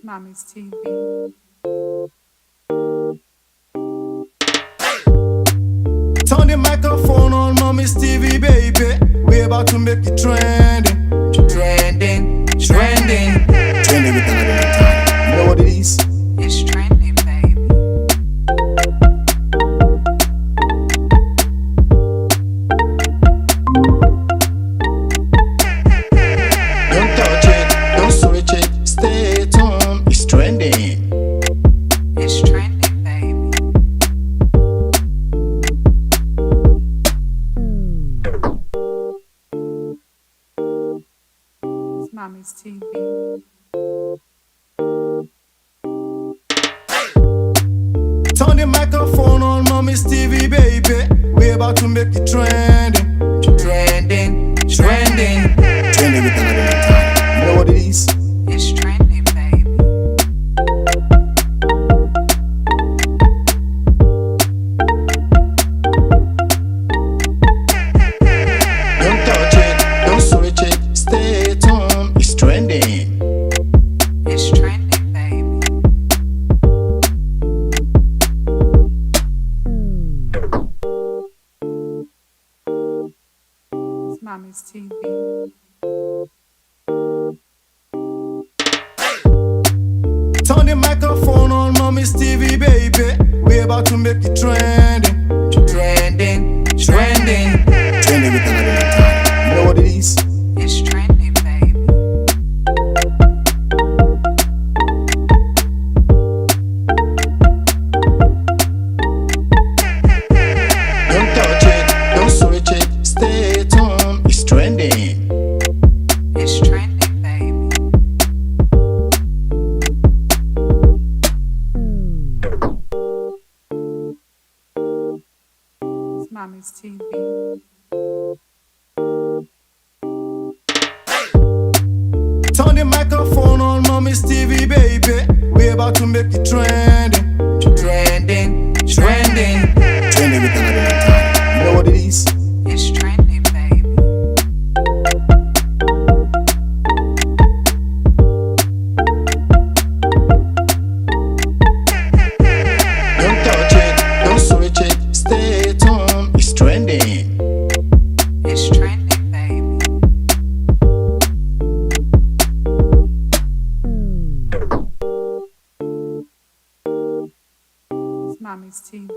Mommy's TV. Turn the microphone on Mommy's TV, baby. We're about to make it trending. Trending, trending. Trending with another time. You know what it is? It's trending, baby. Don't touch it, don't switch it. Stay tuned. It's trending. It's trending, baby. It's Mommy's TV. Turn the microphone on Mommy's TV, baby. We're about to make it trending. Trending, trending. Trending with another time. You know what it is? It's trending, baby. Don't touch it, don't switch it. Stay tuned. It's trending. It's trending, baby. It's Mommy's TV. Turn the microphone on Mommy's TV, baby. We're about to make it trending. Trending, trending. Trending with another time. You know what it is? It's trending, baby. Don't touch it, don't switch it. Stay tuned. It's trending. It's trending, baby. It's Mommy's TV. Turn the microphone on Mommy's TV, baby. We're about to make it trending. Trending, trending. Trending with another time. You know what it is? It's trending, baby. Don't touch it, don't switch it. Stay tuned. It's trending. It's trending, baby. It's Mommy's TV.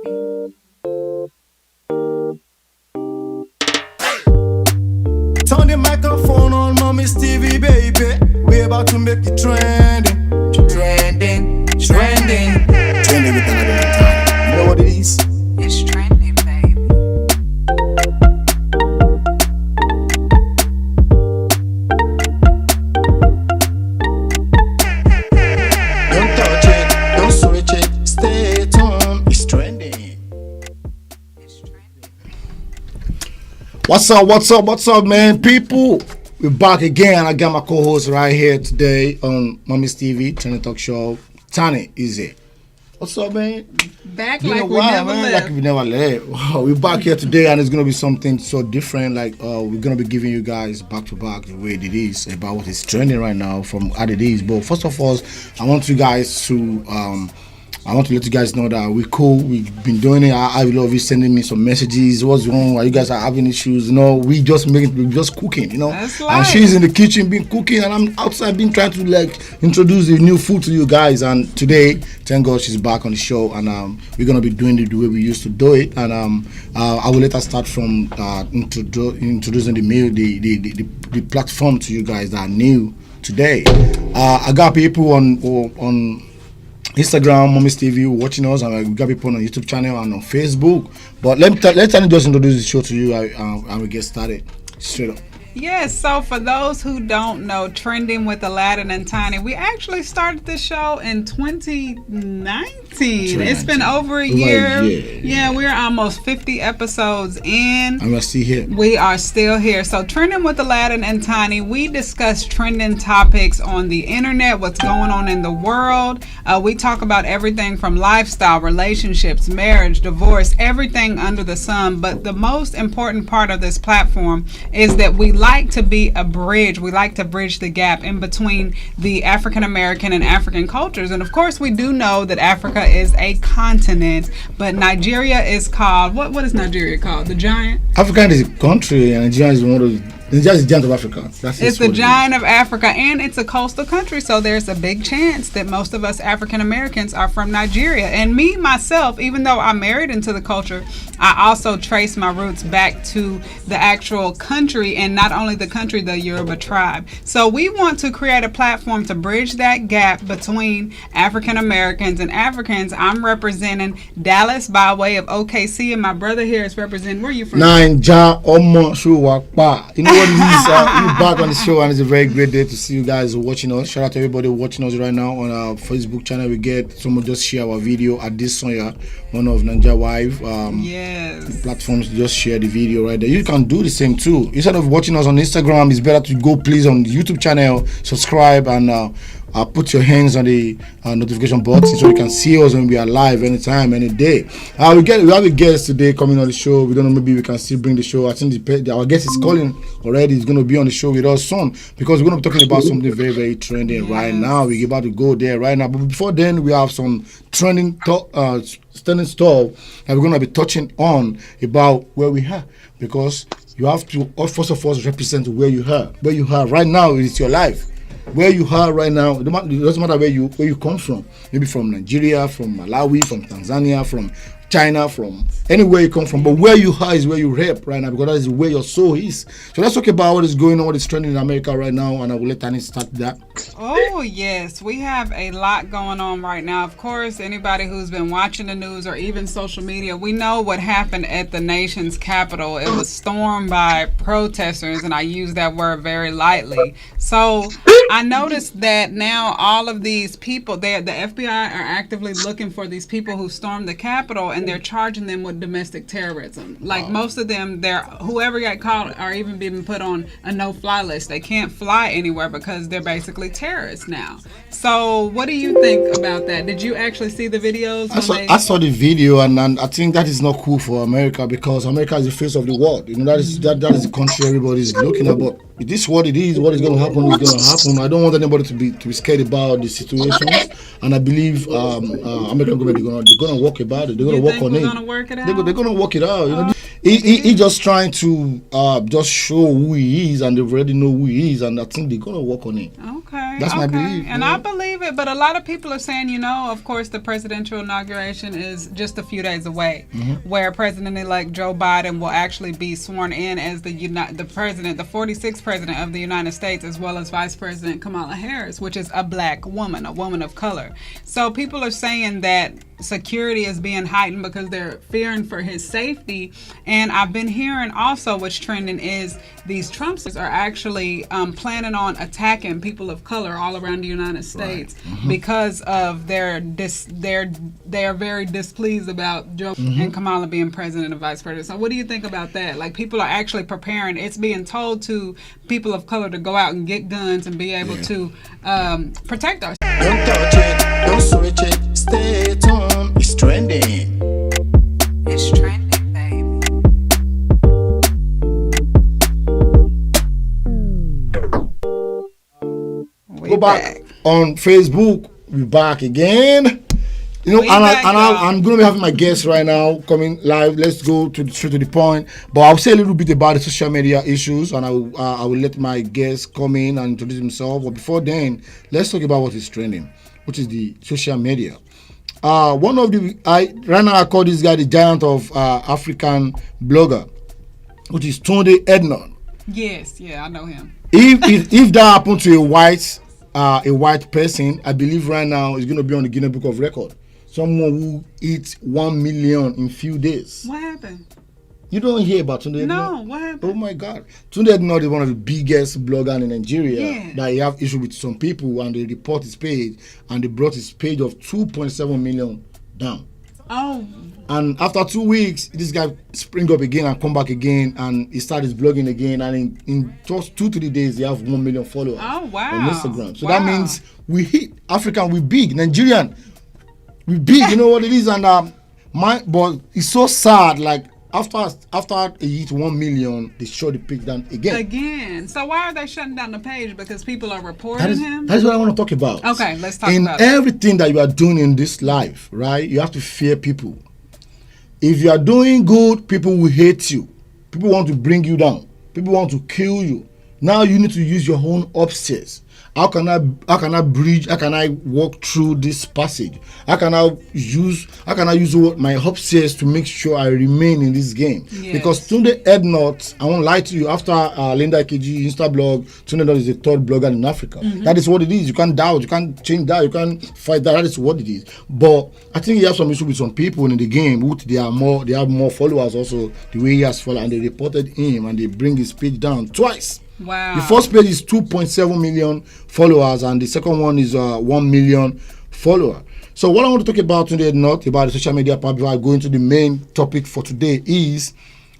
Turn the microphone on Mommy's TV, baby. We're about to make it trending. Trending, trending. Trending with another time. You know what it is? It's trending, baby. Don't touch it, don't switch it. Stay tuned. It's trending. It's trending. What's up, man? People, we're back again. I got my co-host right here today on Mommy's TV, Trending Talk Show. Tani is it? What's up, man? Back Been like a we while, never man. left. Like we never left. Wow, we're back here today, and it's gonna be something so different. Like we're gonna be giving you guys back to back the way it is about what is trending right now from how it is. But first of all, I want you guys to I want to let you guys know that we're cool. We've been doing it. I love you sending me some messages. What's wrong? Why you guys are having issues? You know, we're just cooking. You know, That's and life. she's in the kitchen been cooking, and I'm outside been trying to like introduce the new food to you guys. And today, thank God she's back on the show, and we're gonna be doing it the way we used to do it. And I will let her start from introducing the platform to you guys that are new today. I got people on Instagram, Mommy's TV, watching us, and we got people on YouTube channel and on Facebook. But let Tani just introduce the show to you, and we get started straight up. Yes, so for those who don't know, Trending with Aladdin and Tiny, we actually started this show in 2019. It's been over a year. Yeah, we're almost 50 episodes in. And we're still here. We are still here. So Trending with Aladdin and Tiny, we discuss trending topics on the internet, what's going on in the world. We talk about everything from lifestyle, relationships, marriage, divorce, everything under the sun. But the most important part of this platform is that we like to be a bridge. We like to bridge the gap in between the African American and African cultures. And of course, we do know that Africa is a continent, but Nigeria is called, what is Nigeria called? The giant? Africa is a country, and Nigeria is one of Nigeria is the giant of Africa. It's the giant of Africa, and it's a coastal country, so there's a big chance that most of us African Americans are from Nigeria. And me, myself, even though I married into the culture, I also trace my roots back to the actual country, and not only the country, the Yoruba tribe. So we want to create a platform to bridge that gap between African Americans and Africans. I'm representing Dallas by way of OKC, and my brother here is representing, where are you from? Nanja Omo Shuwakpa. You know what it is? You're back on the show, and it's a very great day to see you guys watching us. Shout out to everybody watching us right now on our Facebook channel. We get someone just share our video at this Sonya, one of Nanja wife. Yes. Platforms, just share the video right there. You can do the same too. Instead of watching us on Instagram, it's better to go please on the YouTube channel, subscribe, and put your hands on the notification button so you can see us when we are live anytime, any day. We have a guest today coming on the show. We don't know, maybe we can still bring the show. I think our guest is calling already. He's going to be on the show with us soon, because we're going to be talking about something very, very trending right now. We're about to go there right now. But before then, we have some trending standing stuff that we're going to be touching on about where we are, because you have to first of all represent where you are. Where you are right now is your life. Where you are right now, it doesn't matter where you come from. Maybe from Nigeria, from Malawi, from Tanzania, from China, from anywhere you come from. But where you are is where you rep right now, because that is where your soul is. So let's talk about what is going on, what is trending in America right now, and I will let Tani start that. Oh, yes. We have a lot going on right now. Of course, anybody who's been watching the news or even social media, we know what happened at the nation's capital. It was stormed by protesters, and I use that word very lightly. So I noticed that now all of these people, the FBI are actively looking for these people who stormed the Capitol, and they're charging them with domestic terrorism. Like most of them, whoever got caught are even being put on a no-fly list. They can't fly anywhere because they're basically terrorists now. So what do you think about that? Did you actually see the videos? I saw the video, and I think that is not cool for America, because America is the face of the world. You know, that is the country everybody's looking at. But it is what it is. What is going to happen is going to happen. I don't want anybody to be scared about the situation, and I believe American government they're going to work about it. They're going to work on it. They're going to work it out. You know, he just trying to just show who he is, and they already know who he is, and I think they're going to work on it. Okay, that's my belief. And I believe it, but a lot of people are saying, of course, the presidential inauguration is just a few days away, where President-elect Joe Biden will actually be sworn in as the president, the 46th president of the United States, as well as Vice President Kamala Harris, which is a black woman, a woman of color. So people are saying that security is being heightened because they're fearing for his safety. And I've been hearing also what's trending is these Trumpsters are actually planning on attacking people of color all around the United States because of they are very displeased about Joe and Kamala being president and vice president. So what do you think about that? Like, people are actually preparing. It's being told to people of color to go out and get guns and be able to protect ourselves. Don't touch it, don't switch it, stay tuned, it's trending. It's trending, baby. Go back on Facebook. We're back again. I'm going to be having my guests right now coming live. Let's go straight to the point. But I'll say a little bit about the social media issues, and I will let my guests come in and introduce themselves. But before then, let's talk about what is trending, which is the social media. Right now I call this guy the giant of African blogger, which is Tunde Ednon. Yes, I know him. If that happened to a white person, I believe right now he's going to be on the Guinness Book of Record. Someone who eats 1 million in few days. What happened? You don't hear about Tunde Ednon? No, what happened? Oh my God. Tunde Ednon is one of the biggest bloggers in Nigeria. That he have issue with some people, and they report his page, and they brought his page of 2.7 million down. Oh. And after 2 weeks, this guy spring up again and come back again, and he started blogging again, and in just 2-3 days, he have 1 million followers on Instagram. So that means we hit African, we big, Nigerian, we big, you know what it is. And but it's so sad, like after it hit 1 million, they shut the page down again. So why are they shutting down the page? Because people are reporting him? That's what I want to talk about. Okay, let's talk in about it. everything that you are doing in this life, right? You have to fear people. If you are doing good, people will hate you. People want to bring you down. People want to kill you. Now you need to use your own upstairs. How can I bridge? How can I walk through this passage? How can I use my upstairs to make sure I remain in this game? Yes. Because Tunde Ednut, I won't lie to you, after Linda Ikeji Insta blog, Tunde Ednut is the third blogger in Africa. That is what it is. You can't doubt, you can't change that, you can't fight that. That is what it is. But I think he has some issue with some people in the game who they have more followers also the way he has followed, and they reported him and they bring his page down twice. Wow. The first page is 2.7 million followers, and the second one is 1 million followers. So what I want to talk about today, not about the social media part, before I go into the main topic for today, is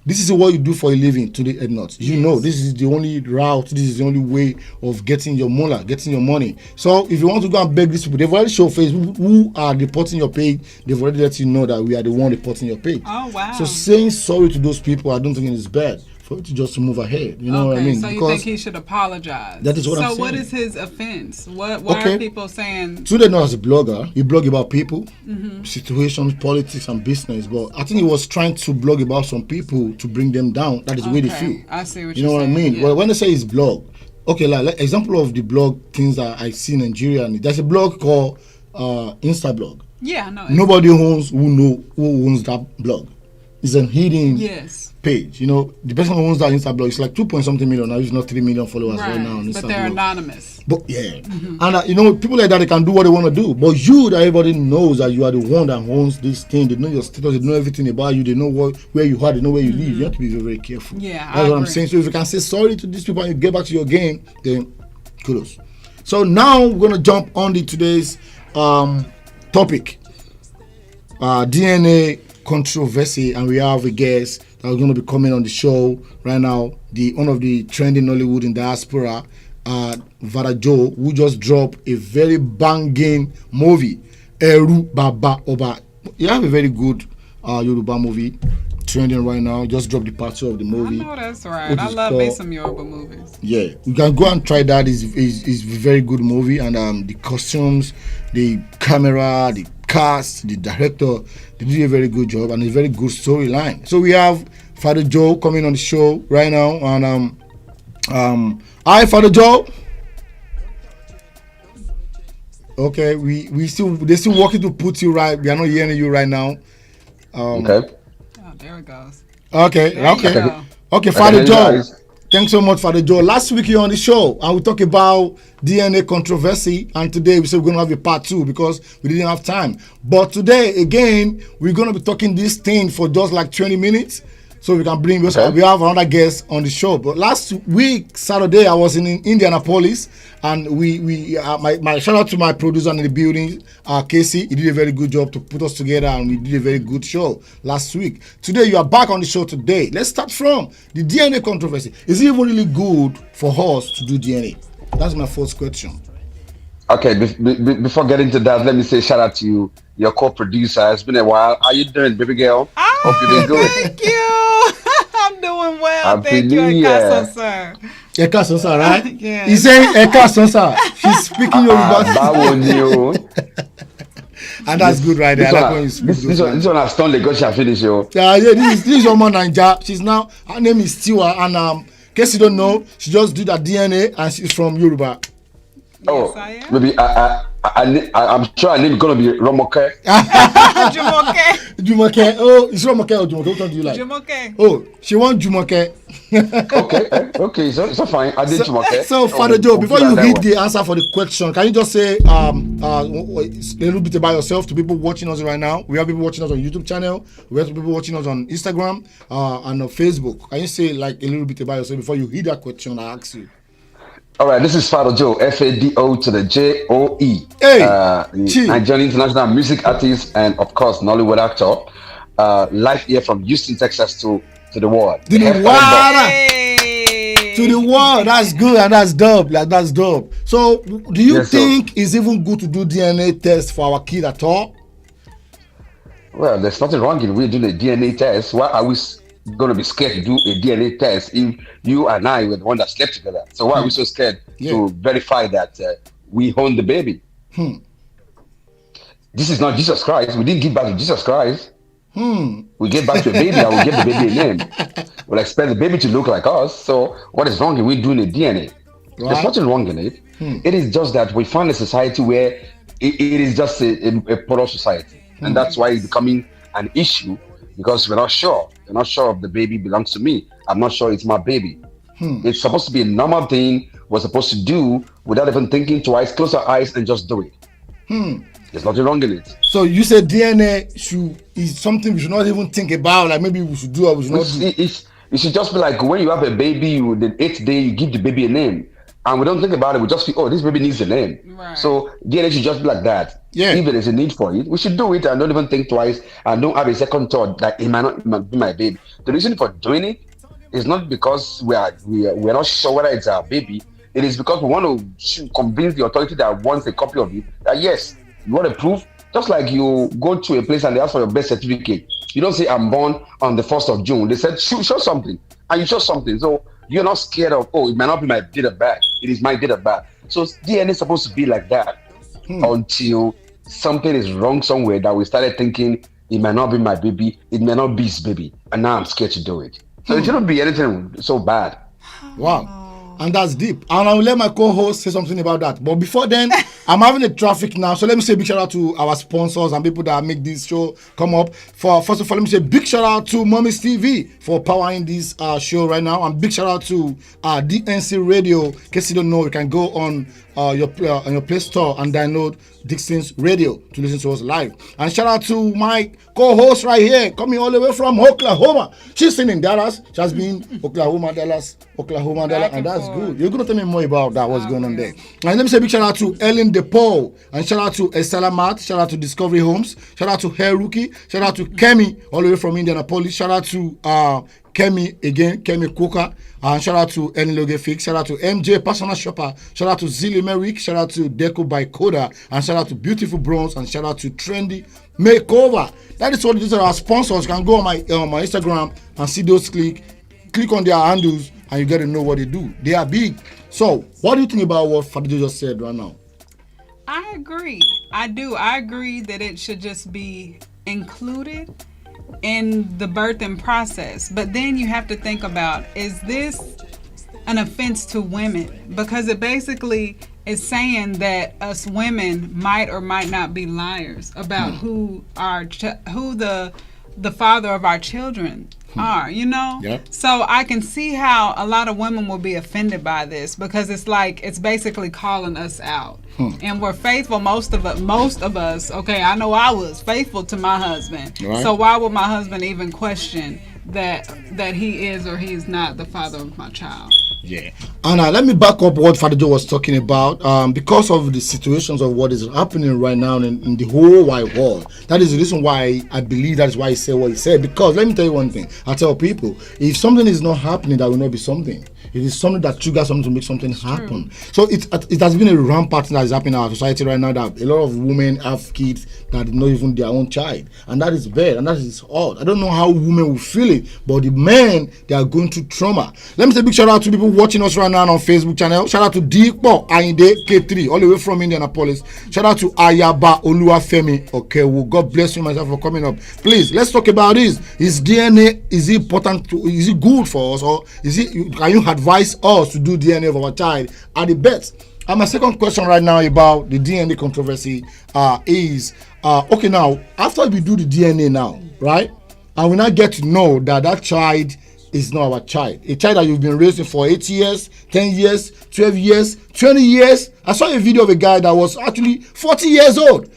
this is what you do for a living today, Ednut. You know, this is the only route, this is the only way of getting your moolah, getting your money. So if you want to go and beg these people, they've already shown Facebook who are reporting your page. They've already let you know that we are the one reporting your page. Oh, wow. So saying sorry to those people, I don't think it is bad. For it to just move ahead, you know what I mean? So you think he should apologize? That is what I'm saying. So what is his offense? Why are people saying? Tunde knows as a blogger, he blog about people, situations, politics, and business. But I think he was trying to blog about some people to bring them down. That is the way they feel. I see what you know you're saying. what I mean? Yeah. Well, when they say his blog, okay, like example of the blog things that I see in Nigeria, and there's a blog called Instablog. Yeah, no. Nobody who owns that blog. It's a hidden page. You know, the person who owns that Insta blog is like 2 point something million. Now it's not 3 million followers right now on Insta. But they're anonymous. But yeah, and you know, people like that, they can do what they want to do. But you, that everybody knows that you are the one that owns this thing. They know your status. They know everything about you. They know where you are. They know where you live. You have to be very, very careful. Yeah, that's what I'm saying. So if you can say sorry to these people and you get back to your game, then kudos. So now we're gonna jump on to today's topic, DNA controversy, and we have a guest that is going to be coming on the show right now, one of the trending Nollywood in diaspora, Vada Joe, who just dropped a very banging movie, Eru Baba Oba. You have a very good Yoruba movie trending right now. Just dropped the part 2 of the movie. I know that's right. I love me some Yoruba movies. Yeah, you can go and try that. It's a very good movie, and the costumes, the camera, the cast, the director, they did a very good job, and a very good storyline. So we have Father Joe coming on the show right now, and hi Father Joe. Okay, they're still working to put you right. We are not hearing you right now. Okay. Oh, there it goes. Okay, Father Joe. Thanks so much, Father Joe. Last week you were on the show and we talked about DNA controversy, and today we said we're going to have a part 2 because we didn't have time. But today, again, we're going to be talking this thing for just like 20 minutes so we can bring, we have another guest on the show. But last week, Saturday, I was in Indianapolis, and my shout out to my producer in the building, Casey. He did a very good job to put us together, and we did a very good show last week. Today, you are back on the show today. Let's start from the DNA controversy. Is it even really good for us to do DNA? That's my first question. Okay, before getting to that, let me say shout out to you, your co-producer. It's been a while. How you doing, baby girl? Hope you've been good. Thank you. I'm doing well. Thank you, Ekaso, sir. Ekaso, sir, right? Yeah. He's saying Ekaso, sir. She's speaking Yoruba. And that's good right there. This one has done the gotcha finish, yo. Yeah, this is Omo Naija. She's now, her name is Tiwa, and in case you don't know, she just did her DNA and she's from Yoruba. Oh, yes, maybe I'm sure her name is gonna be Romoke. Jumoke. Oh, it's Romoke or Jumoke? Which one do you like? Jumoke. Oh, she wants Jumoke. okay, so fine. I did Jumoke. So, Father Joe, before you read the answer for the question, can you just say a little bit about yourself to people watching us right now? We have people watching us on YouTube channel. We have people watching us on Instagram and on Facebook. Can you say like a little bit about yourself before you read that question I ask you? All right, this is Fado Joe, Fado to the Joe. Hey, Nigerian international music artist and of course Nollywood actor. Live here from Houston, Texas to the world. To the world. That's good and that's dope. That's dope. So, do you think it's even good to do DNA test for our kid at all? Well, there's nothing wrong in we doing a DNA test. Why are we going to be scared to do a DNA test if you and I were the one that slept together? So why are we so scared to verify that we own the baby? This is not Jesus Christ. We didn't give back to Jesus Christ. We gave back to a baby and we give the baby a name. We'll expect the baby to look like us. So what is wrong if we doing a DNA? Right. There's nothing wrong in it. It is just that we find a society where it is just a poor society. And that's why it's becoming an issue, because we're not sure. We're not sure if the baby belongs to me. I'm not sure it's my baby. It's supposed to be a normal thing we're supposed to do without even thinking twice, close our eyes and just do it. There's nothing wrong in it. So you said DNA is something we should not even think about, like maybe we should do or we should not do. It should just be like when you have a baby, the 8th day, you give the baby a name. And we don't think about it. We just feel, oh, this baby needs a name. Right. So DNA should just be like that. Yeah. If there is a need for it, we should do it and don't even think twice and don't have a second thought that it might be my baby. The reason for doing it is not because we're not sure whether it's our baby. It is because we want to convince the authority that wants a copy of it that yes, you want a proof. Just like you go to a place and they ask for your birth certificate. You don't say I'm born on the 1st of June. They said show something, and you show something. So you're not scared of, oh, it might not be my date of birth. It is my date of birth. So DNA is supposed to be like that until something is wrong somewhere that we started thinking it might not be my baby, it may not be his baby, and now I'm scared to do it. So it shouldn't be anything so bad. Wow. And that's deep. And I will let my co-host say something about that. But before then, I'm having a traffic now. So let me say a big shout out to our sponsors and people that make this show come up. First of all, let me say a big shout out to Mommy's TV for powering this show right now. And big shout out to DNC Radio. In case you don't know, you can go on your Play Store and download Dixon's Radio to listen to us live. And shout out to my co-host right here, coming all the way from Oklahoma. She's sitting in Dallas. She has been Oklahoma, Dallas, and that's good. You're going to tell me more about that, what's going on there. And let me say a big shout out to Ellen DePaul, and shout out to Estella Matt, shout out to Discovery Homes, shout out to Hair Rookie, shout out to Kemi, all the way from Indianapolis, shout out to Kemi Coker, and shout out to Eniloge Fix, shout out to MJ Personal Shopper, shout out to Zilly Merrick, shout out to Deco by Coda, and shout out to Beautiful Bronze, and shout out to Trendy Makeover. That is what these are our sponsors. You can go on my Instagram and see those click on their handles, and you get to know what they do. They are big. So, what do you think about what Fadijo just said right now? I agree. I do. I agree that it should just be included in the birthing process. But then you have to think about, is this an offense to women? Because it basically is saying that us women might or might not be liars about who the father of our children are, you know? Yep. So I can see how a lot of women will be offended by this, because it's like, it's basically calling us out. And we're faithful, most of us, okay, I know I was faithful to my husband. Right. So why would my husband even question that he is or he is not the father of my child? Yeah. And let me back up what Fadijo was talking about. Because of the situations of what is happening right now in the whole wide world. That is the reason why I believe that is why he said what he said. Because let me tell you one thing. I tell people, if something is not happening, that will not be something. It is something that triggers something to make something happen. So it has been a rampant that is happening in our society right now, that a lot of women have kids that are not even their own child. And that is bad, and that is odd. I don't know how women will feel it, but the men, they are going through trauma. Let me say a big shout out to people watching us right now on Facebook channel. Shout out to Deepo Ayinde K3, all the way from Indianapolis. Shout out to Ayaba Oluwafemi. Okay, well, God bless you myself for coming up. Please, let's talk about this. Is DNA, is it important is it good for us, or can you advise us to do DNA of our child at the best? And my second question right now about the DNA controversy is, okay, now, after we do the DNA now, right, and we now get to know that child is not our child, a child that you've been raising for 8 years, 10 years, 12 years, 20 years. I saw a video of a guy that was actually 40 years old.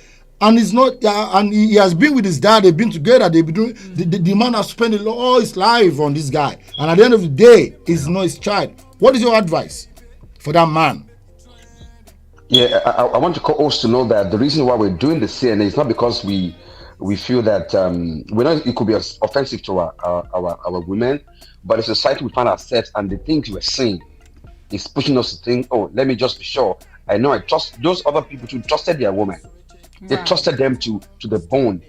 And he's not, and he has been with his dad. They've been together. They've been doing. The man has spent all his life on this guy, and at the end of the day, he's not his child. What is your advice for that man? Yeah, I want to co-host to know that the reason why we're doing the CNA is not because we feel that we know it could be offensive to our women, but the society we find ourselves and the things we're seeing is pushing us to think, oh, let me just be sure. I know I trust those other people who trusted their woman. They trusted them to the bone,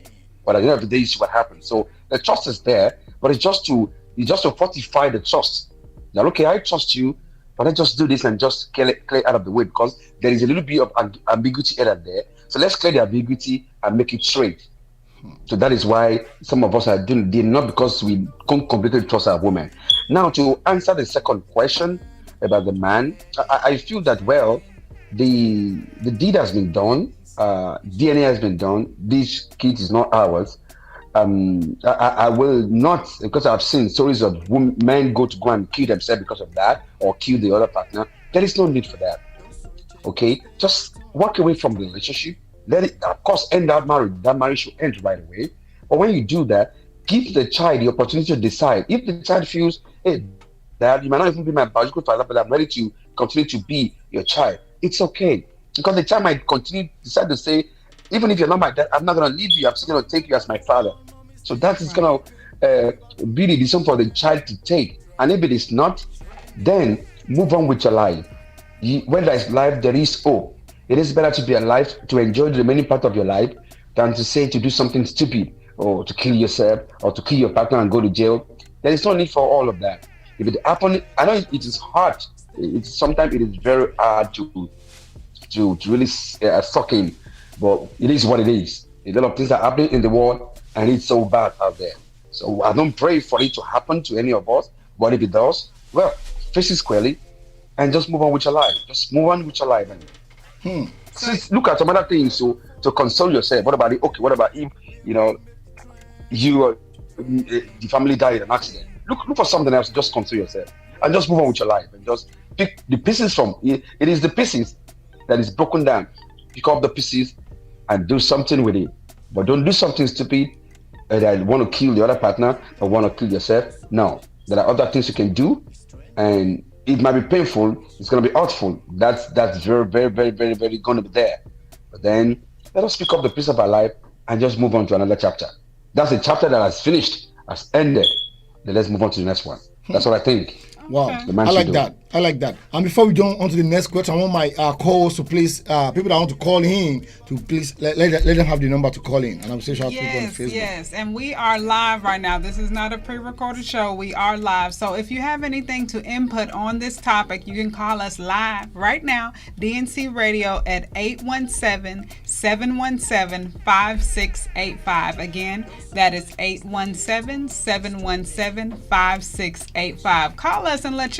but at the end of the day, you see what happens. So the trust is there, but it's just to It's just to fortify the trust. Now, okay, I trust you, but let's just do this and just clear out of the way because there is a little bit of ambiguity here and there. So let's clear the ambiguity and make it straight. So that is why some of us are doing it, not because we can't completely trust our woman. Now, to answer the second question about the man, I feel that, well, the deed has been done, DNA has been done, this kid is not ours. I will not, because I've seen stories of men go and kill themselves because of that or kill the other partner. There is no need for that. Okay, just walk away from the relationship. Let it, of course, end that marriage. That marriage should end right away. But when you do that, give the child the opportunity to decide. If the child feels, hey, Dad, you might not even be my biological father, but I'm ready to continue to be your child, it's okay. Because the child might continue decide to say, even if you're not my dad, I'm not going to leave you. I'm still going to take you as my father. So that is going to be the decision for the child to take. And if it is not, then move on with your life. When there is life, there is hope. It is better to be alive, to enjoy the remaining part of your life, than to say to do something stupid or to kill yourself or to kill your partner and go to jail. There is no need for all of that. If it happens, I know it is hard. Sometimes it is very hard to really suck in. But it is what it is. A lot of things are happening in the world, and it's so bad out there. So I don't pray for it to happen to any of us. But if it does, well, face it squarely, and just move on with your life. Just move on with your life. And look at some other things to console yourself. What about it? Okay, what about if the family died in an accident? Look for something else. Just console yourself and just move on with your life and just pick the pieces from it. It is the pieces that is broken down. Pick up the pieces and do something with it. But don't do something stupid that want to kill the other partner or want to kill yourself. No, there are other things you can do, and it might be painful. It's going to be hurtful. That's very, very, very, very, very going to be there. But then let us pick up the piece of our life and just move on to another chapter. That's a chapter that has finished, has ended. Then let's move on to the next one. That's what I think. Wow, I like that. I like that. And before we jump on to the next question, I want my co-hosts to please, people that want to call in, to please let them have the number to call in. And I'm saying shout out to people on Facebook. Yes, and we are live right now. This is not a pre-recorded show. We are live. So if you have anything to input on this topic, you can call us live right now, DNC Radio at 817-717-5685. Again, that is 817-717-5685. Call us and let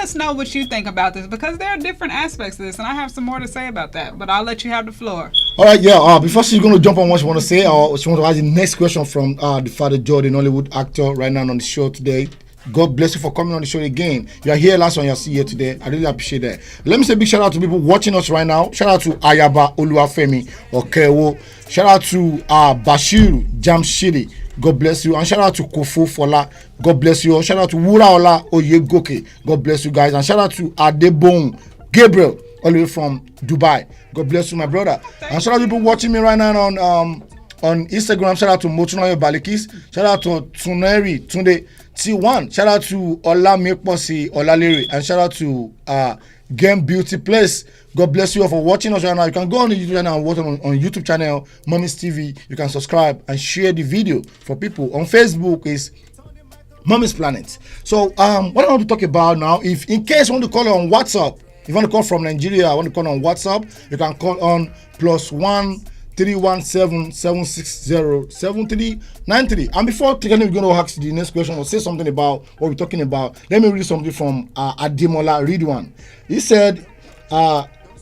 us know what you think about this, because there are different aspects of this, and I have some more to say about that, but I'll let you have the floor. All right, yeah. Before she's going to jump on what she want to say, or she want to ask the next question from the Father Joe, the Nollywood actor right now on the show today. God bless you for coming on the show again. You are here last one, you're still here today. I really appreciate that. Let me say a big shout out to people watching us right now. Shout out to Ayaba Oluwafemi or Kewo. Shout out to Bashiru Jamshidi. God bless you. And shout out to Kofo Fola. God bless you. Shout out to Wuraola Oyegoke. God bless you guys. And shout out to Adebon Gabriel, all the way from Dubai. God bless you, my brother. And shout out to people watching me right now on Instagram. Shout out to Motunoyo Balikis. Shout out to Tuneri Tunde T1. Shout out to Ola Mekposi Olalere. And shout out to Game Beauty Place. God bless you all for watching us right now. You can go on the YouTube channel and watch on YouTube channel, Mommy's TV. You can subscribe and share the video for people. On Facebook is Mommy's Planet. So what I want to talk about now, if in case you want to call on WhatsApp, if you want to call from Nigeria, I want to call on WhatsApp, you can call on +1 317 760 7393. And before we're going to ask the next question or say something about what we're talking about, let me read something from Ademola Ridwan. He said,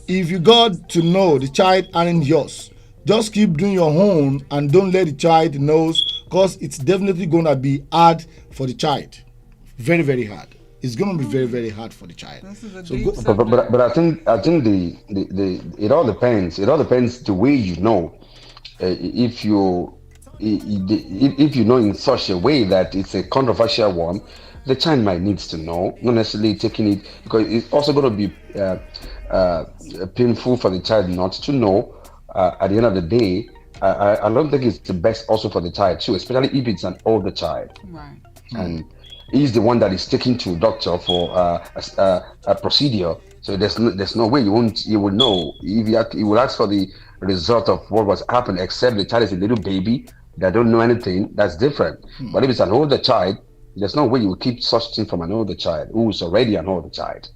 if you got to know the child aren't yours, just keep doing your own and don't let the child know, because it's definitely going to be hard for the child. Very, very hard. It's going to be very, very hard for the child. This is a So deep go, subject. But I think the it all depends. It all depends the way you know. If you know in such a way that it's a controversial one, the child might needs to know, not necessarily taking it, because it's also going to be painful for the child not to know. At the end of the day, I don't think it's the best also for the child too, especially if it's an older child. Right. And he's the one that is taken to doctor for a procedure. So there's no way you will know. If he will ask for the result of what was happened, except the child is a little baby that don't know anything. That's different. But if it's an older child, There's no way you will keep such thing from an older child who is already an older child.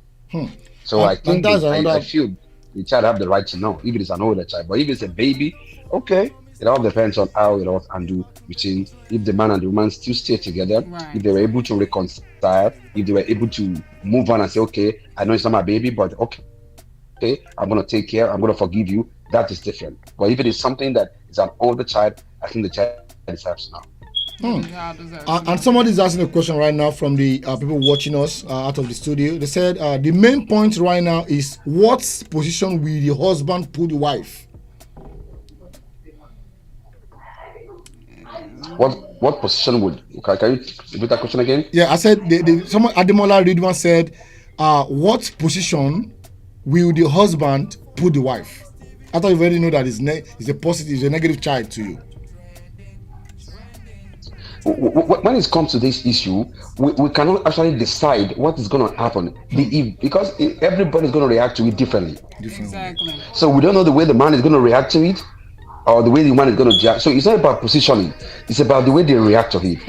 So I And think that's I another. feel the child have the right to know if it is an older child. But if it's a baby, okay. It all depends on how it all handle between if the man and the woman still stay together, Right. if they were able to reconcile, if they were able to move on and say, okay, I know it's not my baby, but okay, I'm gonna take care, I'm gonna forgive you. That is different. But if it is something that is an older child, I think the child deserves to know. The child deserves to And know. somebody is asking a question right now from the people watching us out of the studio. They said the main point right now is what position will the husband put the wife? What position would can you repeat that question again? Yeah, I said someone Ademola Ridwan said, what position will the husband put the wife? I thought you already know that it's a positive, it's a negative child to you. When it comes to this issue, we cannot actually decide what is going to happen because everybody is going to react to it differently. Exactly. So we don't know the way the man is going to react to it or the way the woman is going to react. So it's not about positioning; it's about the way they react to it.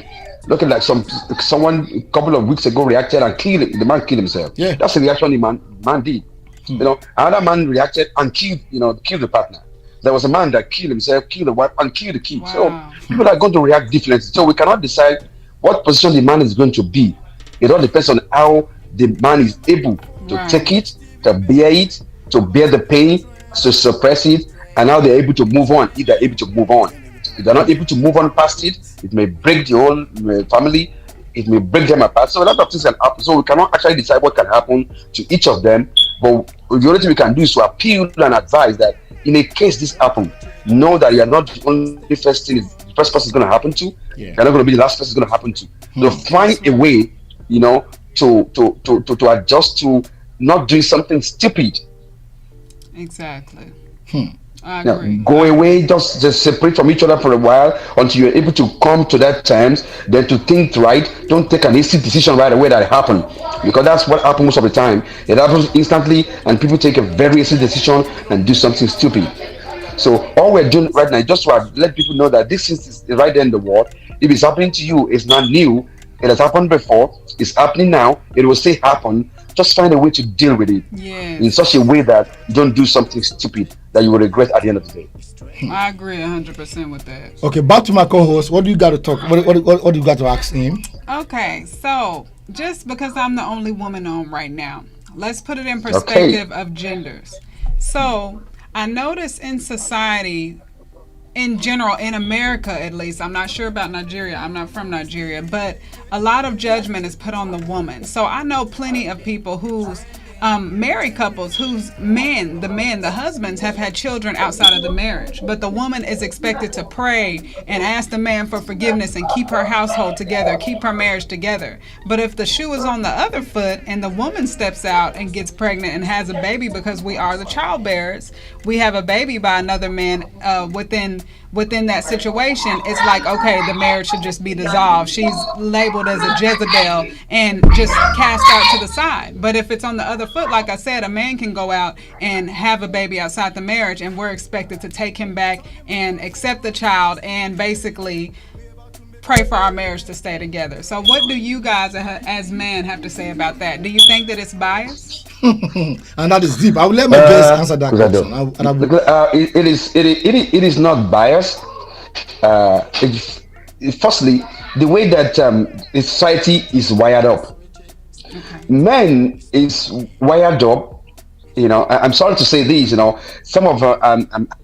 Looking like someone a couple of weeks ago reacted and killed him. The man killed himself. Yeah. That's the reaction the man did. Another man reacted and killed the partner. There was a man that killed himself, killed the wife, and killed the kid. Wow. So people are going to react differently. So we cannot decide what position the man is going to be. It all depends on how the man is able to Right. take it, to bear the pain, to suppress it, and how they're able to move on. If they're able to move on, if they're not able to move on past it, it may break the whole family. It may break them apart. So a lot of things can happen. So we cannot actually decide what can happen to each of them. But the only thing we can do is to appeal and advise that in a case this happen, know that you are not the only the first person is going to happen to. Yeah. You're not going to be the last person it's going to happen to. So find a way, to adjust to not doing something stupid. Exactly. I Now, agree. go away, just separate from each other for a while until you're able to come to that terms, then to think right. Don't take an instant decision right away that it happened. Because that's what happens most of the time. It happens instantly and people take a very instant decision and do something stupid. So all we're doing right now is just to let people know that this is right there in the world. If it's happening to you, it's not new. It has happened before. It's happening now. It will still happen. Just find a way to deal with it in Yes. such a way that you don't do something stupid that you will regret at the end of the day. I agree 100% with that. Okay, back to my co-host. What do you got to talk? What do you got to ask him? Okay, so just because I'm the only woman on right now, let's put it in perspective of genders. So I notice in society, in general, in America at least, I'm not sure about Nigeria, I'm not from Nigeria, but a lot of judgment is put on the woman. So I know plenty of people whose married couples whose the husbands have had children outside of the marriage, but the woman is expected to pray and ask the man for forgiveness and keep her household together, keep her marriage together. But if the shoe is on the other foot and the woman steps out and gets pregnant and has a baby, because we are the child bearers, we have a baby by another man within that situation, it's like, okay, the marriage should just be dissolved. She's labeled as a Jezebel and just cast out to the side. But if it's on the other foot, like I said, a man can go out and have a baby outside the marriage, and we're expected to take him back and accept the child and basically pray for our marriage to stay together. So what do you guys as men have to say about that? Do you think that it's biased? And that is deep. I will let my guest answer that Because question. it is not biased. Firstly, the way that the society is wired up, men is wired up. I'm sorry to say this. Some of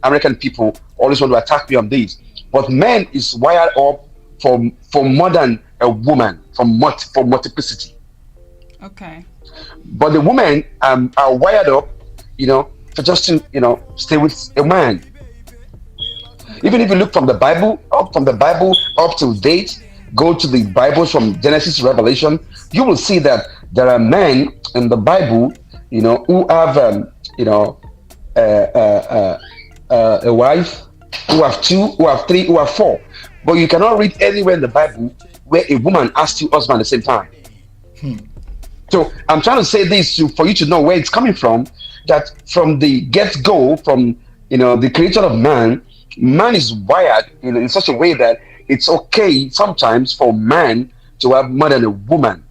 American people always want to attack me on this, but men is wired up for more than a woman, for multiplicity. Okay. But the women are wired up, for just to stay with a man. Even if you look from the Bible up to date, go to the Bibles from Genesis to Revelation, you will see that there are men in the Bible, who have a wife, who have two, who have three, who have four. But you cannot read anywhere in the Bible where a woman has two husbands at the same time. So I'm trying to say this for you to know where it's coming from. That from the get-go, from the creation of man is wired in such a way that it's okay sometimes for man to have more than a woman,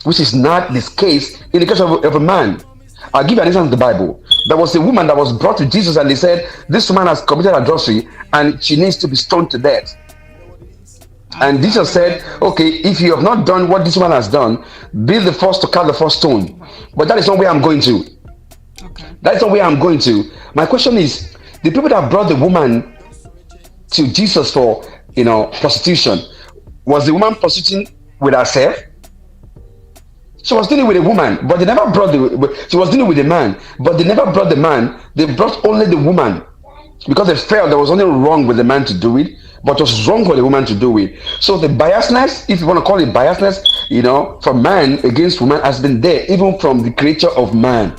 which is not this case in the case of a man. I'll give you an example of the Bible. There was a woman that was brought to Jesus, and they said, "This woman has committed adultery and she needs to be stoned to death." And Jesus said, "Okay, if you have not done what this woman has done, be the first to cast the first stone." But that is not where I'm going to. Okay. That's not where I'm going to. My question is, the people that brought the woman to Jesus for, prostitution, was the woman prostituting with herself? She was dealing with a woman, but they never brought she was dealing with a man, but they never brought the man. They brought only the woman because they felt there was nothing wrong with the man to do it, but it was wrong for the woman to do it. So the biasness, if you want to call it biasness, from man against woman has been there even from the creator of man.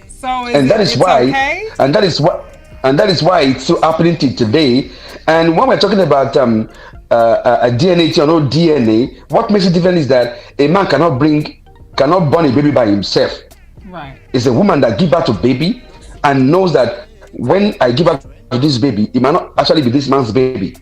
So And that is why, okay? and that is why it's so happening to today. And when we're talking about a DNA or no DNA, what makes it different is that a man cannot born a baby by himself. Right. It's a woman that gives birth to baby and knows that when I give birth to this baby, it might not actually be this man's baby.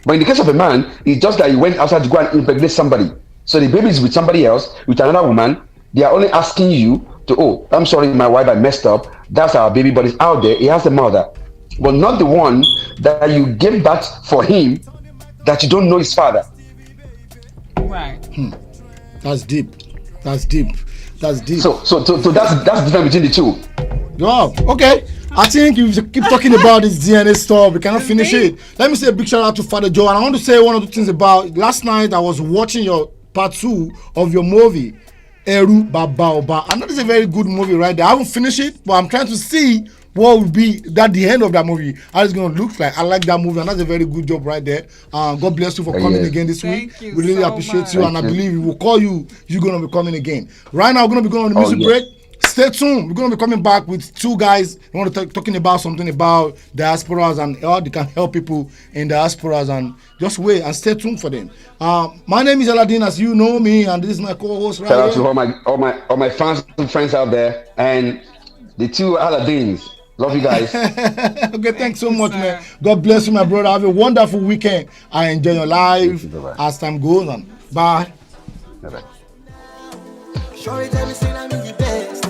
But in the case of a man, it's just that he went outside to go and impregnate somebody. So the baby is with somebody else, with another woman. They are only asking you to, "Oh, I'm sorry, my wife, I messed up. That's our baby, but it's out there. He has a mother." But not the one that you gave birth for him that you don't know his father. Right. That's deep. That's deep. That's deep. So that's the difference between the two. Wow. Okay. I think if you keep talking about this DNA stuff, we cannot finish it. Let me say a big shout out to Father Joe. And I want to say one of the things about last night. I was watching your part 2 of your movie, Eru Baba Oba. And that is a very good movie right there. I haven't finished it, but I'm trying to see what will be that the end of that movie, how it's going to look like. I like that movie, and that's a very good job right there. God bless you for coming again this week. Thank you We really so appreciate much. you, and I believe we will call you. You're going to be coming again. Right now, we're going to be going on the music break. Stay tuned. We're going to be coming back with 2 guys. We want to talking about something about diasporas and how they can help people in diasporas, and just wait and stay tuned for them. My name is ALLADIN, as you know me, and this is my co-host right Shout out here. to all my fans and friends out there, and the 2 ALLADINs. Love you guys. Okay, thanks so you, much, sir. man. God bless you, my brother. Have a wonderful weekend. I enjoy your life Bye-bye. as time goes on. Bye. Bye-bye. Shorty tell me say I'm the best.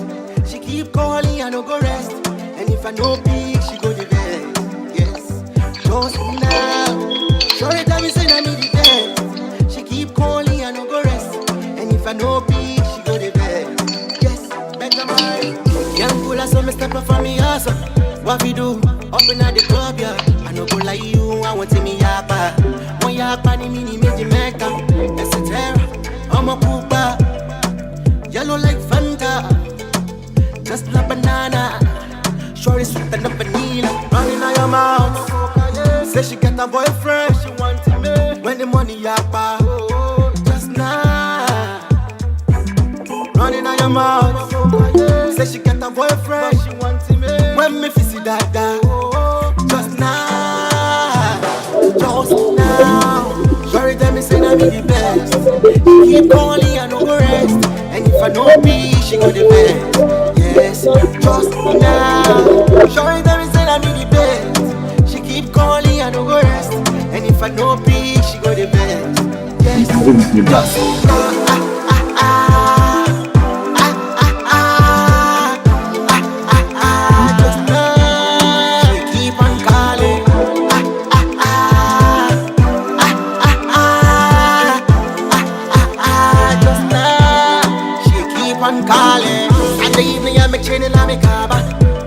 She keep calling, I no go rest. And if I no pick, she go the best. Yes, just now. Shorty tell me say I'm the best. She keep calling, I no go rest. And if I no pick, she go the best. Yes, better mind. Young cool as some step up for me also. What we do? Up in the club, yeah. I no go like you, I want to me yapa. One yapa ni mini meji meka. Etc. I'm a pooper. Yellow like Fanta, just like banana. Shorty sweet and the vanilla, running out your mouth. Say she get a boyfriend, she want me. When the money yapa, just now. Running out your mouth. Say she get a boyfriend, she want me. When me see that, just now, just now. Shorty tell me say I'm the best. Keep calling, I no go rest. And if I know me, she go the best. Yes, just now. Shorty tell me say I'm the best. She keep calling, I no go rest. And if I know me, she go the best. Yes, just now. Just now. She keep on calling. Just now. She keep on calling. And the evening I'm chaining on me caba.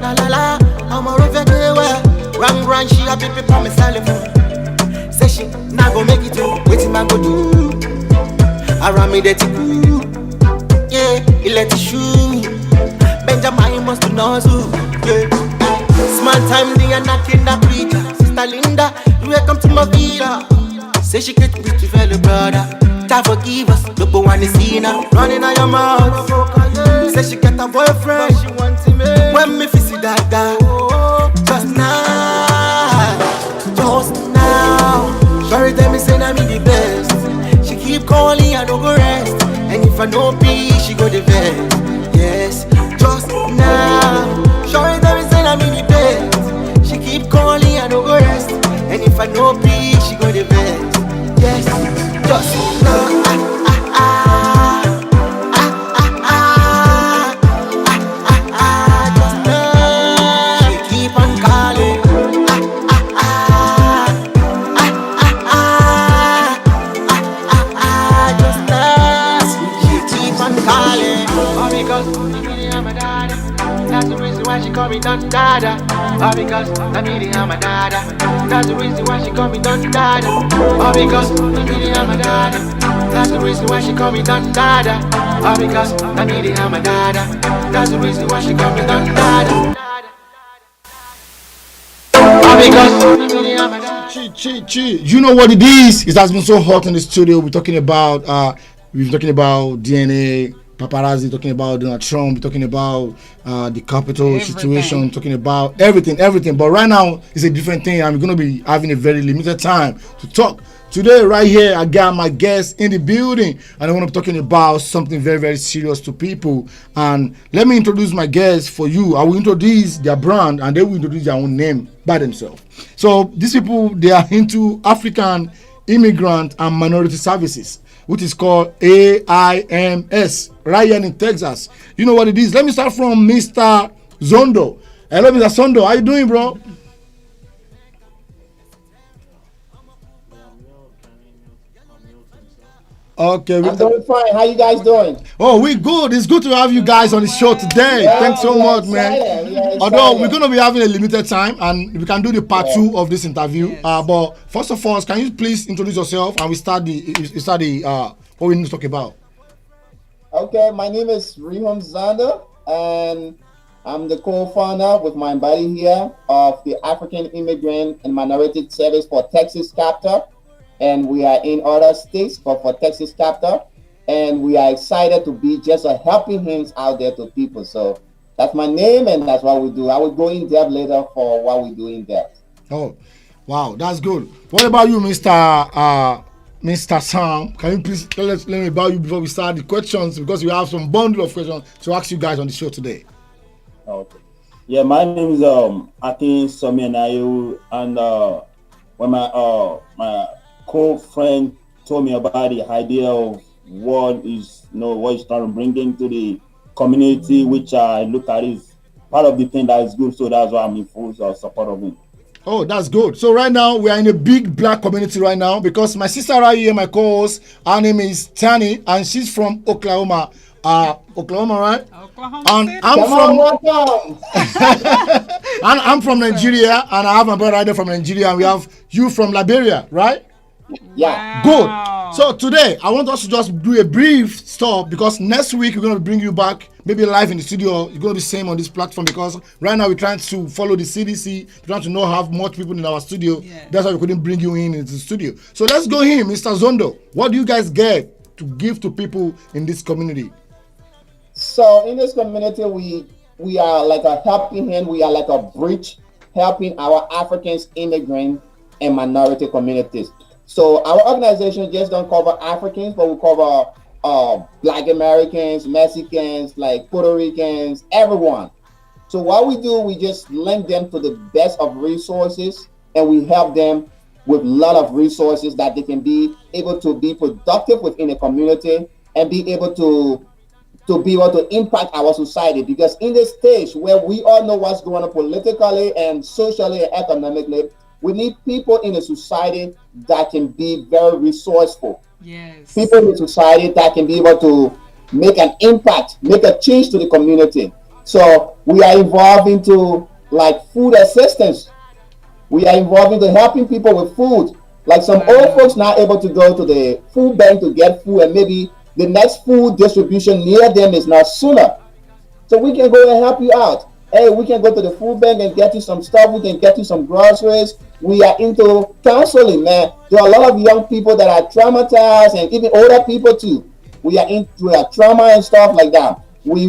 La la la, I'm a rough everywhere. Run, she a pipi for me telephone. Say she not go make it too. Waiting man go do. Around me dirty cool. Yeah, he let it shoot. Benjamin must know so. Yeah. Small time they are knocking the preacher. Sister Linda, you welcome to my villa. Say she get with you fellow brother. God forgive us, look but one is seen her. Running out your mouth. Say she get a boyfriend, she wants me. When me see that just now, just now. Shorty tell me say I'm the best. She keep calling, I don't go rest. And if I know peace, she go the best. Yes, just now. Shorty tell me say I'm the best. She keep calling, I don't go rest. And if I know peace, she go the best. Yes, just All because I need it, I'm a dada. That's the reason why she call me Don Dada. All because I need it, I'm a dada. That's the reason why she call me Don Dada. All because I need it, I'm a dada. That's the reason why she call me Don Dada. All because I need it, I'm a dada. Chi. You know what it is? It has been so hot in the studio. We're talking about DNA, paparazzi, talking about Donald Trump, we're talking about the capital situation, talking about everything. But right now it's a different thing. I'm gonna be having a very limited time to talk. Today, right here, I got my guest in the building, and I want to be talking about something very, very serious to people. And let me introduce my guest for you. I will introduce their brand, and they will introduce their own name by themselves. So these people, they are into African immigrant and minority services, which is called AIMS, right here in Texas. You know what it is? Let me start from Mr. Zondo. Hello, Mr. Zondo. How you doing, bro? Okay, I'm doing fine. How you guys doing? oh, we good. It's good to have you guys on the show today. Yeah, Thanks so we are much, man. excited. We are Although we're excited. gonna be having a limited time, and we can do the part Yeah. 2 of this interview. Yes. But first of all, can you please introduce yourself, and we start the what we need to talk about. Okay, my name is Riham Zander, and I'm the co-founder with my buddy here of the African Immigrant and Minority Service for Texas chapter, and we are in other states, but for Texas chapter, and we are excited to be just a helping hands out there to people. So that's my name, and that's what we do. I will go in depth later for what we do in depth. Oh, wow, that's good. What about you, Mr. Sam? Can you please tell me about you before we start the questions, because we have some bundle of questions to ask you guys on the show today. Okay. Yeah, my name is Akin Somianayu, and when my co-friend told me about the idea of what is trying to bring into the community, which I look at is part of the thing that is good, so that's why I'm in full support of it. Oh, that's good. So right now we are in a big black community right now, because my sister right here, my co-host, her name is Tani, and she's from Oklahoma. Oklahoma, right? Oklahoma And City. I'm Come from on, welcome. and I'm from Nigeria, and I have my brother right there from Nigeria, and we have you from Liberia, right? Yeah. Wow. Good. So today I want us to just do a brief stop, because next week we're going to bring you back, maybe live in the studio. You're going to be same on this platform, because right now we're trying to follow the CDC, we're trying to know how much people in our studio. Yeah. That's why we couldn't bring you in into the studio. So let's go in, Mr. Zondo. What do you guys get to give to people in this community? So in this community, we are like a helping hand. We are like a bridge helping our Africans, immigrant, and minority communities. So our organization just don't cover Africans, but we cover Black Americans, Mexicans, like Puerto Ricans, everyone. So what we do, we just link them to the best of resources, and we help them with a lot of resources that they can be able to be productive within the community and be able to impact our society. Because in this stage where we all know what's going on politically and socially and economically, we need people in a society that can be very resourceful. Yes. People in society that can be able to make an impact, make a change to the community. So we are involved into like food assistance. We are involved into helping people with food. Like some old folks not able to go to the food bank to get food, and maybe the next food distribution near them is not sooner. So we can go and help you out. Hey, we can go to the food bank and get you some stuff. We can get you some groceries. We are into counseling, man. There are a lot of young people that are traumatized, and even older people too. We are into trauma and stuff like that. We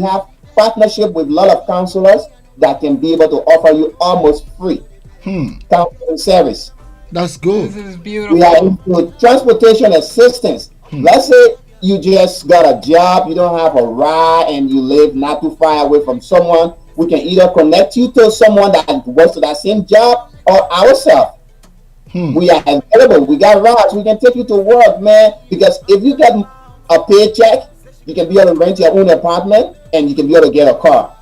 have partnership with a lot of counselors that can be able to offer you almost free counseling service. That's good. This is beautiful. We are into transportation assistance. Let's say you just got a job, you don't have a ride, and you live not too far away from someone. We can either connect you to someone that works to that same job or ourselves. We are available. We got rides. We can take you to work, man. Because if you get a paycheck, you can be able to rent your own apartment, and you can be able to get a car.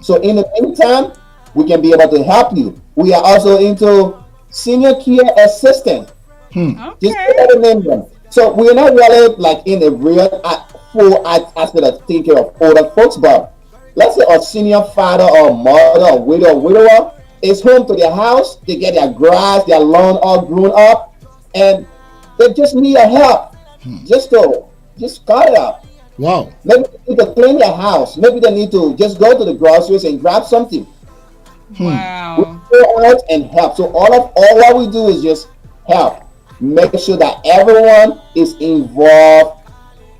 So in the meantime, we can be able to help you. We are also into senior care assistance. Just to name them. So we're not really like in a real full aspect of taking care of older folks, but let's say a senior father or mother or widow or widower, It's home to their house. They get their grass, their lawn all grown up, and they just need your help. Just cut it up. Wow. Maybe they need to clean their house. Maybe they need to just go to the groceries and grab something. Wow. We go out and help. So all what we do is just help. Make sure that everyone is involved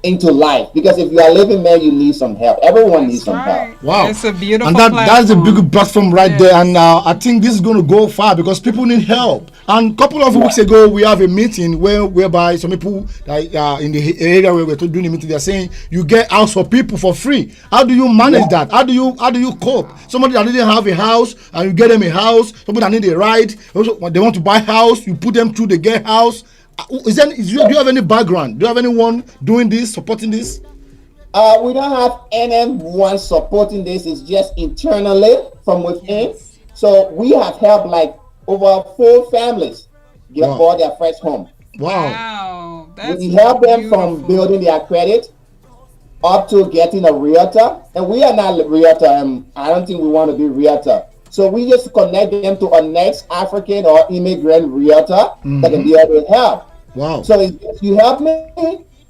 into life, because if you are living there, you need some help. Everyone needs some help. Wow. It's a beautiful And that's a big platform right Yes. there. And I think this is going to go far because people need help. And a couple of weeks ago, we have a meeting whereby some people in the area where we're doing the meeting, they're saying you get house for people for free. How do you manage that? How do you cope? Somebody that didn't have a house and you get them a house. Somebody that need a ride, also, when they want to buy house, you put them through, they get house. Do you have any background? Do you have anyone doing this, supporting this? We don't have anyone supporting this. It's just internally from within. So we have helped like over 4 families get bought their first home. Wow. That's We help them beautiful. from building their credit up to getting a realtor. And we are not a realtor. I don't think we want to be realtor. So we just connect them to a next African or immigrant realtor that can be able to help. Wow. So if you help me,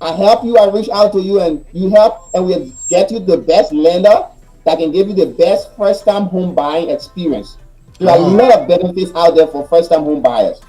I help you, I reach out to you and you help, and we get you the best lender that can give you the best first-time home buying experience. There are a lot of benefits out there for first-time home buyers.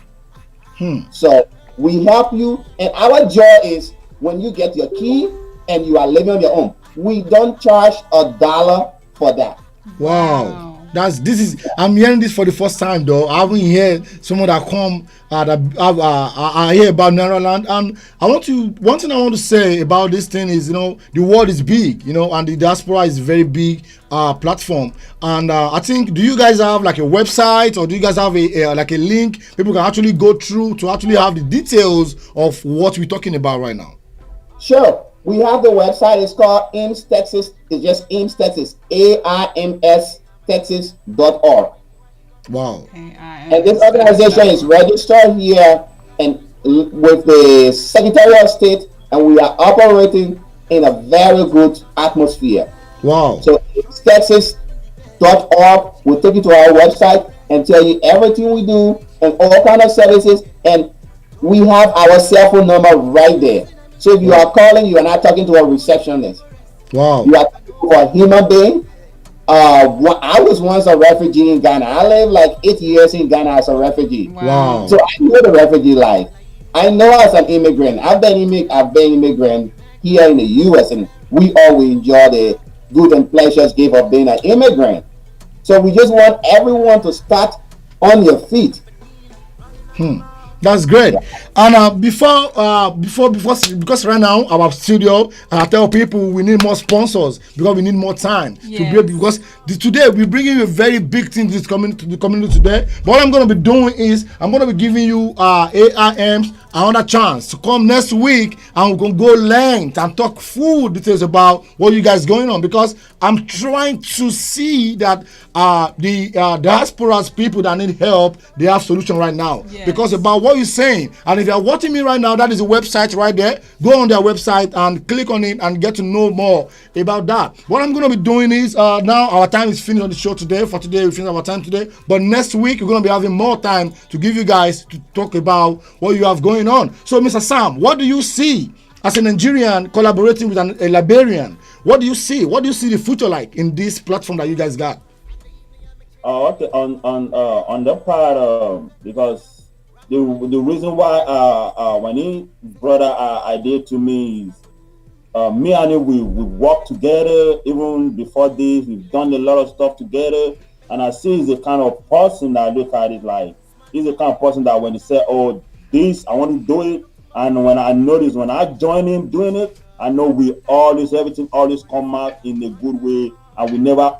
So we help you, and our joy is when you get your key and you are living on your own. We don't charge $1 for that. Wow. I'm hearing this for the first time though. I haven't heard someone that come I hear about Netherlands, and one thing I want to say about this thing is, the world is big, and the diaspora is very big platform. And I think, do you guys have like a website, or do you guys have a link people can actually go through to actually have the details of what we're talking about right now? Sure. We have the website. It's called IMS Texas. It's just IMS Texas. AIMS Texas.org. Wow. And this organization is registered here and with the Secretary of State, and we are operating in a very good atmosphere. Wow. So Texas.org will take you to our website and tell you everything we do and all kind of services, and we have our cell phone number right there. So if you are calling, you are not talking to a receptionist. Wow. You are talking to a human being. I was once a refugee in Ghana. I lived like 8 years in Ghana as a refugee. Wow. So I know the refugee life. I know as an immigrant. I've been immigrant here in the U.S. and we always enjoy the good and pleasures gift of being an immigrant. So we just want everyone to start on your feet. That's great. And because right now our studio, and I tell people we need more sponsors because we need more time to be able, because today we're bringing you a very big thing to the community today. But what I'm going to be doing is I'm going to be giving you AIMs another chance to come next week, and we're going to go length and talk full details about what you guys going on, because I'm trying to see that the diaspora's people that need help, they have solution right now. Because about what you're saying, and if you're watching me right now, that is a website right there. Go on their website and click on it and get to know more about that. What I'm going to be doing is now our time is finished on the show today. For today, we finish our time today, but next week we're going to be having more time to give you guys to talk about what you have going on. So Mr. Sam, what do you see as a Nigerian collaborating with a Liberian? What do you see the future like in this platform that you guys got? Okay, on that part, because the reason why when he brought that idea to me is me and him, we work together. Even before this, we've done a lot of stuff together, and I see he's the kind of person that I look at it like he's the kind of person that when he say, "Oh, this I want to do it," and when I notice when I join him doing it, I know everything always come out in a good way. And we never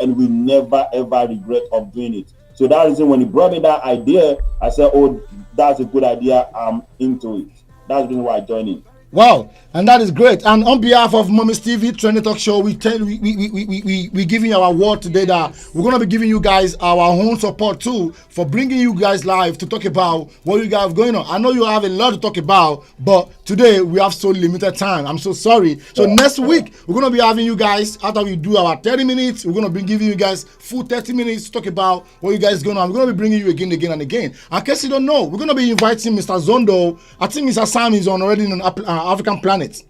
ever regret of doing it. So that reason when he brought me that idea, I said, "Oh, that's a good idea. I'm into it." That's the reason why I joined in. Wow, and that is great. And on behalf of Mommy's TV Trending Talk Show, we giving you our word today that we're gonna be giving you guys our own support too for bringing you guys live to talk about what you guys have going on. I know you have a lot to talk about, but today we have so limited time. I'm so sorry. So next week we're gonna be having you guys, after we do our 30 minutes, we're gonna be giving you guys full 30 minutes to talk about what you guys going on. We're gonna be bringing you again and again. In case you don't know, we're gonna be inviting Mr. Zondo. I think Mr. Sam is already on African Planet.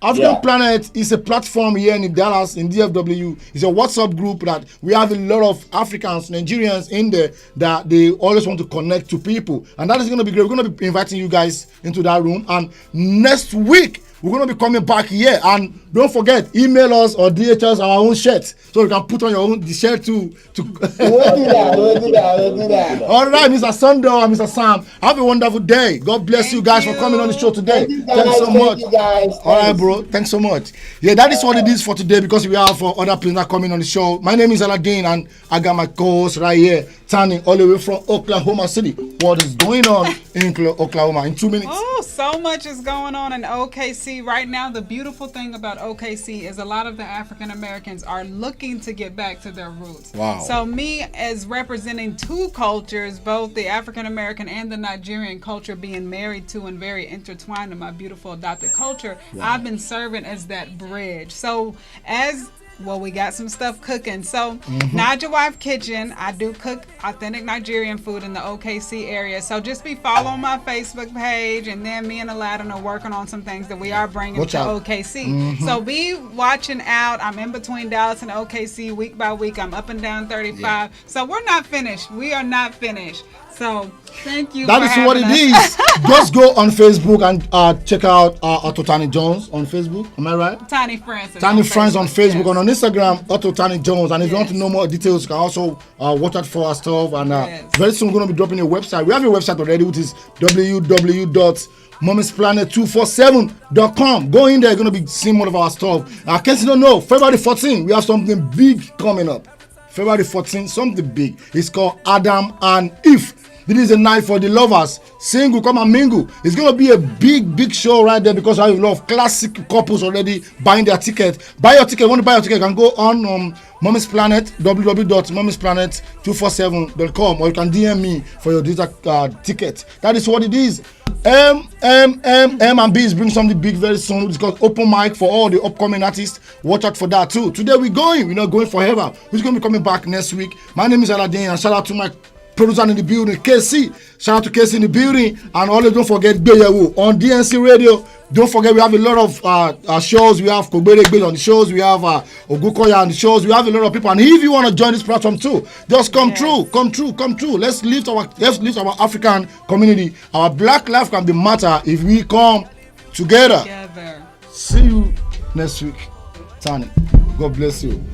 African Planet is a platform here in Dallas, in DFW. It's a WhatsApp group that we have a lot of Africans, Nigerians in there that they always want to connect to people. And that is going to be great. We're going to be inviting you guys into that room. And next week, we're going to be coming back here. And don't forget, email us or DH us our own shirts. So you can put on your own the shirt too. We'll do that. All right, Mr. Sondo and Mr. Sam, have a wonderful day. God bless you guys for coming on the show today. Thanks so much. All right, bro. Thanks so much. Yeah, that is what it is for today because we have other people that coming on the show. My name is ALLADIN and I got my co-host right here, Tani, all the way from Oklahoma City. What is going on in Oklahoma in 2 minutes? Oh, so much is going on in OKC right now. The beautiful thing about OKC is a lot of the African Americans are looking to get back to their roots. Wow. So me as representing two cultures, both the African American and the Nigerian culture being married to and very intertwined in my beautiful adopted culture, I've been serving as that bridge. So we got some stuff cooking. So, Not Your Wife Kitchen, I do cook authentic Nigerian food in the OKC area. So just be following my Facebook page, and then me and ALLADIN are working on some things that we are bringing to OKC. So be watching out. I'm in between Dallas and OKC week by week. I'm up and down 35. So we're not finished. We are not finished. So thank you. That is what it is. Just go on Facebook and check out Otto Tani Jones on Facebook. Am I right? Tani Friends. Tani Friends on Facebook and on Instagram, Otto Tani Jones. And if you want to know more details, you can also watch out for our stuff. And very soon we're going to be dropping a website. We have a website already, which is www.MOMMIESPLANET247.com. Go in there, you're going to be seeing more of our stuff. In case you don't know, February 14th, we have something big coming up. February 14th, something big. It's called Adam and Eve. This is a night for the lovers. Single, come and mingle. It's going to be a big show right there because I have a lot of classic couples already buying their ticket. Buy your ticket. Want to buy your ticket? You can go on Mommy's Planet, www.mommyesplanet247.com, or you can DM me for your digital ticket. That is what it is. M&B is bringing something big very soon. It's called open mic for all the upcoming artists. Watch out for that too. Today we're going. We're not going forever. We're going to be coming back next week. My name is ALLADIN, and shout out to my producer in the building, KC. Shout out to KC in the building. And always don't forget Beyewu on DNC Radio. Don't forget we have a lot of shows. We have Kobere on the shows. We have Ogukoya on the shows. We have a lot of people. And if you want to join this platform too, just come through. Let's lift our African community. Our black life can be matter if we come together. See you next week. Tani, God bless you.